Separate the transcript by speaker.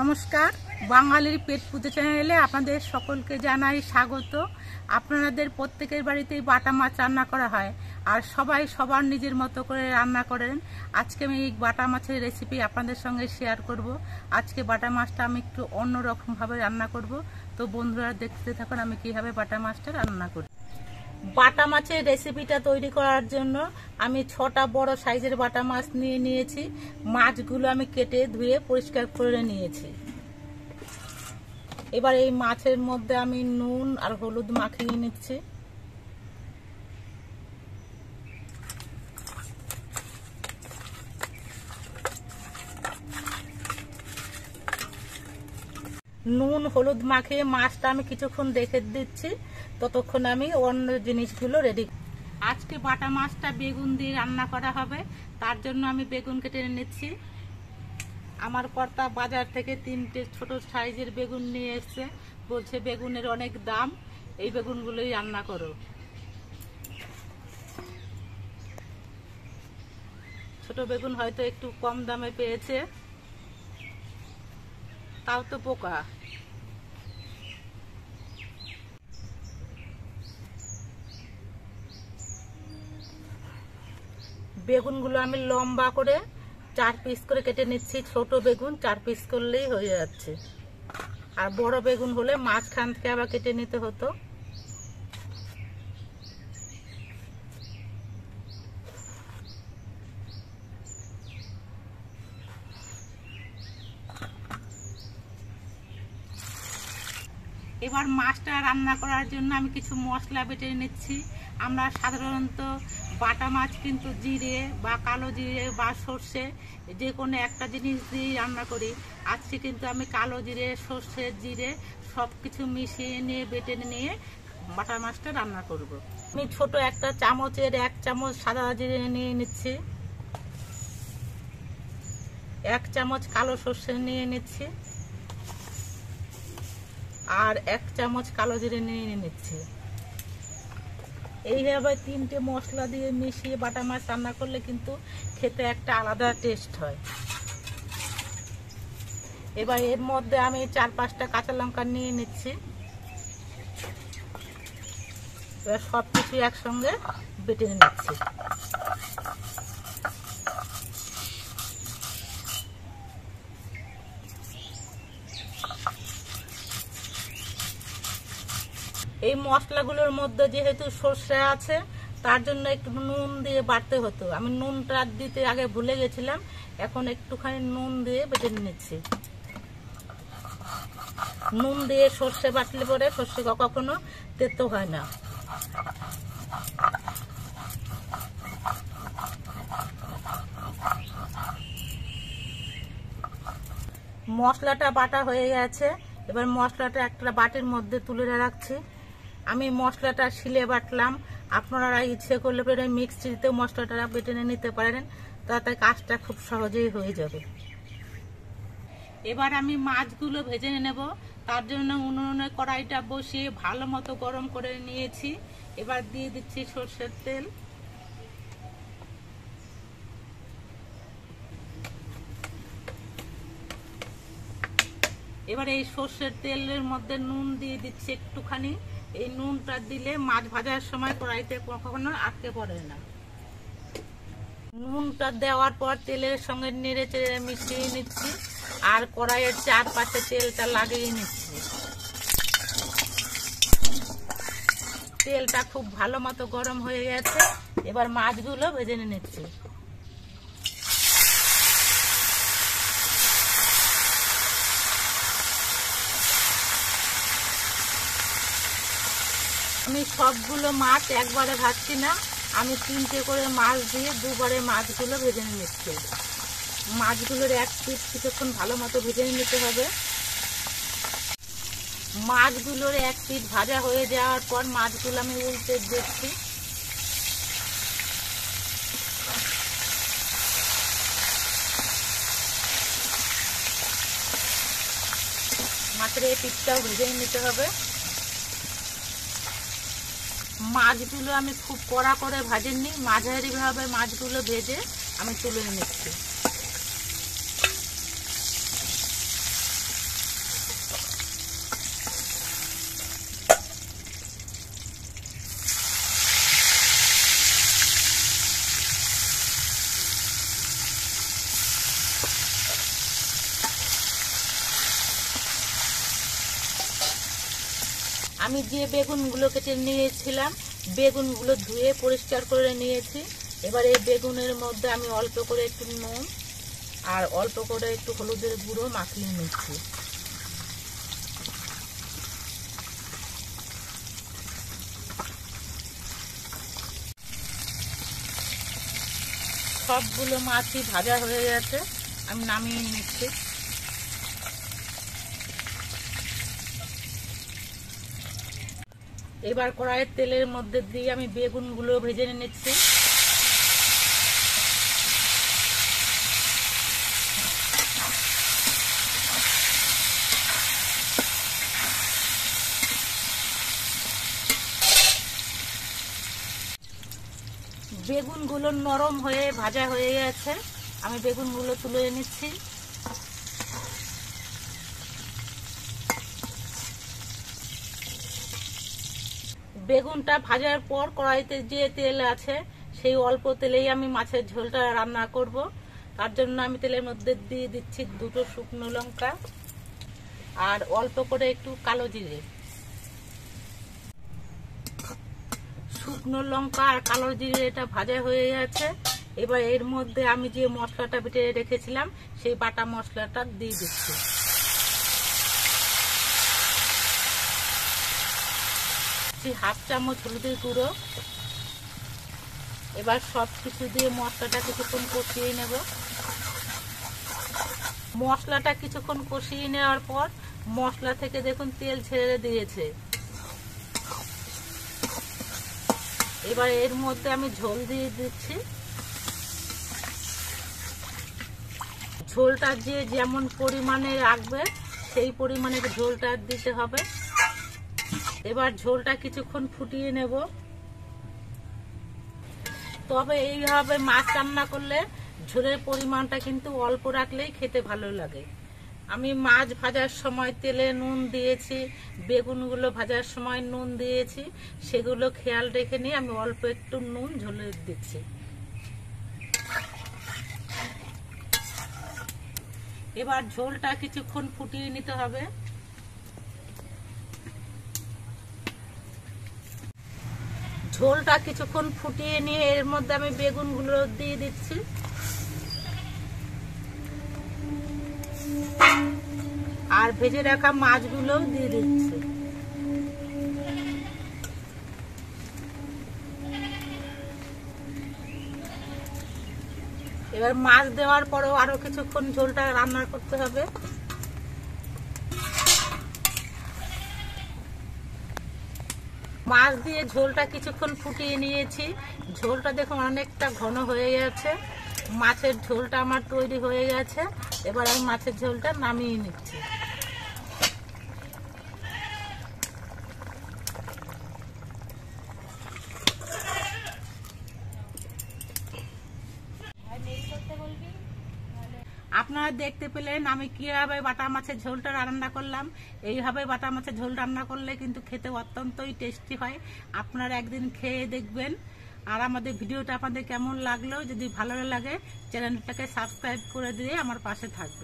Speaker 1: নমস্কার, বাঙালির পেট পুজো চ্যানেলে আপনাদের সকলকে জানাই স্বাগত। আপনাদের প্রত্যেকের বাড়িতেই বাটা মাছ রান্না করা হয়, আর সবাই সবার নিজের মতো করে রান্না করেন। আজকে আমি এই বাটা মাছের রেসিপি আপনাদের সঙ্গে শেয়ার করব। আজকে বাটা মাছটা আমি একটু অন্যরকমভাবে রান্না করব। তো বন্ধুরা দেখতে থাকুন আমি কীভাবে বাটা মাছটা রান্না করি। বাটা মাছের রেসিপিটা তৈরি করার জন্য আমি 6টা বড় সাইজের বাটা মাছ নিয়েছি। মাছগুলো আমি কেটে ধুয়ে পরিষ্কার করে নিয়েছি। এবার এই মাছের মধ্যে আমি নুন আর হলুদ মাখিয়ে নিচ্ছি। নুন হলুদ মাখিয়ে মাছটা আমি কিছুক্ষণ রেখে দিচ্ছি, ততক্ষণ আমি অন্য জিনিসগুলো রেডি। আজকে বাটা মাছটা বেগুন দিয়ে রান্না করা হবে, তার জন্য আমি বেগুন কেটে নিচ্ছি। আমার কর্তা বাজার থেকে 3টে ছোট সাইজের বেগুন নিয়ে এসেছে, বলছে বেগুনের অনেক দাম, এই বেগুনগুলোই রান্না করো। ছোট বেগুন হয়তো একটু কম দামে পেয়েছে, তাও তো পোকা। বেগুনগুলো আমি লম্বা করে 4 পিস করে কেটে নিচ্ছি। ছোট বেগুন 4 পিস করলেই হয়ে যাচ্ছে, আর বড় বেগুন হলে মাঝখান থেকে আবার কেটে নিতে হতো। এবার মাছটা রান্না করার জন্য আমি কিছু মশলা বেটে নিচ্ছি। আমরা সাধারণত বাটা মাছ কিন্তু জিরে বা কালো জিরে বা সর্ষে যে কোনো একটা জিনিস দিয়ে রান্না করি। আজকে কিন্তু আমি কালো জিরে, সর্ষে, জিরে সব কিছু মিশিয়ে নিয়ে বেটে নিয়ে বাটা মাছটা রান্না করব। আমি ছোট একটা চামচের 1 চামচ সাদা জিরে নিয়ে নিচ্ছি, 1 চামচ কালো সর্ষে নিয়ে নিচ্ছি, আর 1 চামচ কালো জিরে নিয়ে নিচ্ছি। এইভাবে 3টে মশলা দিয়ে মিশিয়ে বাটা মাছ রান্না করলে কিন্তু খেতে একটা আলাদা টেস্ট হয়। এবার এর মধ্যে আমি 4-5টা কাঁচা লঙ্কা নিয়ে নিচ্ছি। এবার সব কিছু একসঙ্গে বেটে নিচ্ছি। এই মশলাগুলোর মধ্যে যেহেতু সর্ষে আছে, তার জন্য একটু নুন দিয়ে বাটতে হতো। আমি নুনটা দিতে আগে ভুলে গেছিলাম, এখন একটুখানি নুন দিয়ে বেটে নিচ্ছি। নুন দিয়ে সর্ষে বাটলে পরে সর্ষে কখনো তেতো হয় না। মশলাটা বাটা হয়ে গেছে, এবার মশলাটা একটা বাটির মধ্যে তুলে রাখছি। আমি মশলাটা শিলে বাটলাম, আপনারা ইচ্ছে করলে পরে মিক্সিতে মশলাটা বেটে নিতে পারেন, তাতে কাজটা খুব সহজেই হয়ে যাবে। এবার আমি মাছগুলো ভেজে নেব, তার জন্য উনুনে কড়াইটা বসিয়ে ভালো মতো গরম করে নিয়েছি। এবার দিয়ে দিচ্ছি সরষের তেল। এবার এই সর্ষের তেলের মধ্যে নুন দিয়ে দিচ্ছি একটুখানি। এই নুনটা দিলে মাছ ভাজার সময় কড়াইতে কখনো আটকে পড়ে না। নুনটা দেওয়ার পর তেলের সঙ্গে নেড়ে চেড়ে মিশিয়ে নিচ্ছি, আর কড়াইয়ের চারপাশে তেলটা লাগিয়ে নিচ্ছি। তেলটা খুব ভালো মতো গরম হয়ে গেছে, এবার মাছগুলো ভেজে নিচ্ছি। আমি সবগুলো মাছ একবারে ভাজছি না, আমি 3টে করে মাছ দিয়ে 2বারে মাছগুলো ভেজে নিচ্ছি। মাছগুলোর এক পিঠ কিছুক্ষণ ভালো মতো ভেজে নিতে হবে। মাছগুলোর এক পিঠ ভাজা হয়ে যাওয়ার পর মাছগুলো আমি উল্টে দিচ্ছি। মাছের এই পিঠটাও ভেজে নিতে হবে। মাছগুলো আমি খুব কড়া করে ভাজেননি, মাঝারিভাবে মাছগুলো ভেজে আমি তুলে নিচ্ছি। আমি যে বেগুনগুলো কেটে নিয়েছিলাম, বেগুনগুলো ধুয়ে পরিষ্কার করে নিয়েছি। এবার এই বেগুনের মধ্যে আমি অল্প করে একটু নুন আর অল্প করে একটু হলুদের গুঁড়ো মাখিয়ে নিচ্ছি। সবগুলো মাছই ভাজা হয়ে গেছে, আমি নামিয়ে নিচ্ছি। এবার কড়াইয়ের তেলের মধ্যে দিয়ে আমি বেগুনগুলো ভেজে নিচ্ছি। বেগুনগুলো নরম হয়ে ভাজা হয়ে গেছে, আমি বেগুনগুলো তুলে নিচ্ছি। বেগুনটা ভাজার পর কড়াইতে যে তেল আছে সেই অল্প তেলেই আমি মাছের ঝোলটা রান্না করব। তার জন্য আমি তেলের মধ্যে দিয়ে দিচ্ছি 2টো শুকনো লঙ্কা আর অল্প করে একটু কালো জিরে। শুকনো লঙ্কা আর কালো জিরে এটা ভাজা হয়ে গেছে। এবার এর মধ্যে আমি যে মশলাটা বেটে রেখেছিলাম সেই বাটা মশলাটা দিয়ে দিচ্ছি। হাফ চামচ হলুদের গুঁড়ো। এবার সবকিছু দিয়ে মশলাটা কিছুক্ষণ কষিয়ে নেব। মশলাটা কিছুক্ষণ কষিয়ে নেওয়ার পর মশলা থেকে দেখুন তেল ছেড়ে দিয়েছে। এবার এর মধ্যে আমি ঝোল দিয়ে দিচ্ছি। ঝোলটা যে যেমন পরিমাণে রাখবে সেই পরিমাণে ঝোলটা দিতে হবে। এবার ঝোলটা কিছুক্ষণ ফুটিয়ে নেব। তবে এইভাবে মাছ রান্না করলে ঝোলের পরিমাণটা কিন্তু অল্প রাখলেই খেতে ভালো লাগে। আমি মাছ ভাজার সময় তেলে নুন দিয়েছি, বেগুনগুলো ভাজার সময় নুন দিয়েছি, সেগুলো খেয়াল রেখে নিয়ে আমি অল্প একটু নুন ঝোলে দিচ্ছি। এবার ঝোলটা কিছুক্ষণ ফুটিয়ে নিতে হবে। ঝোলটা কিছুক্ষণ ফুটিয়ে নিয়ে এর মধ্যে আমি বেগুনগুলো দিয়ে দিচ্ছি। আর ভেজে রাখা মাছগুলো দিয়ে দিচ্ছি। এবার মাছ দেওয়ার পরেও আরো কিছুক্ষণ ঝোলটা রান্না করতে হবে। মাছ দিয়ে ঝোলটা কিছুক্ষণ ফুটিয়ে নিয়েছি। ঝোলটা দেখুন অনেকটা ঘন হয়ে গেছে। মাছের ঝোলটা আমার তৈরি হয়ে গেছে। এবার আমি মাছের ঝোলটা নামিয়ে নিচ্ছি। আপনারা দেখতে পেলেন আমি কিভাবে বাটা মাছের ঝোলটা রান্না করলাম। এইভাবে বাটা মাছের ঝোল রান্না করলে কিন্তু খেতে অত্যন্তই টেস্টি হয়। আপনারা একদিন খেয়ে দেখবেন। আর আমাদের ভিডিওটা আপনাদের কেমন লাগলো, যদি ভালো লাগে চ্যানেলটাকে সাবস্ক্রাইব করে দিয়ে আমার পাশে থাকবেন।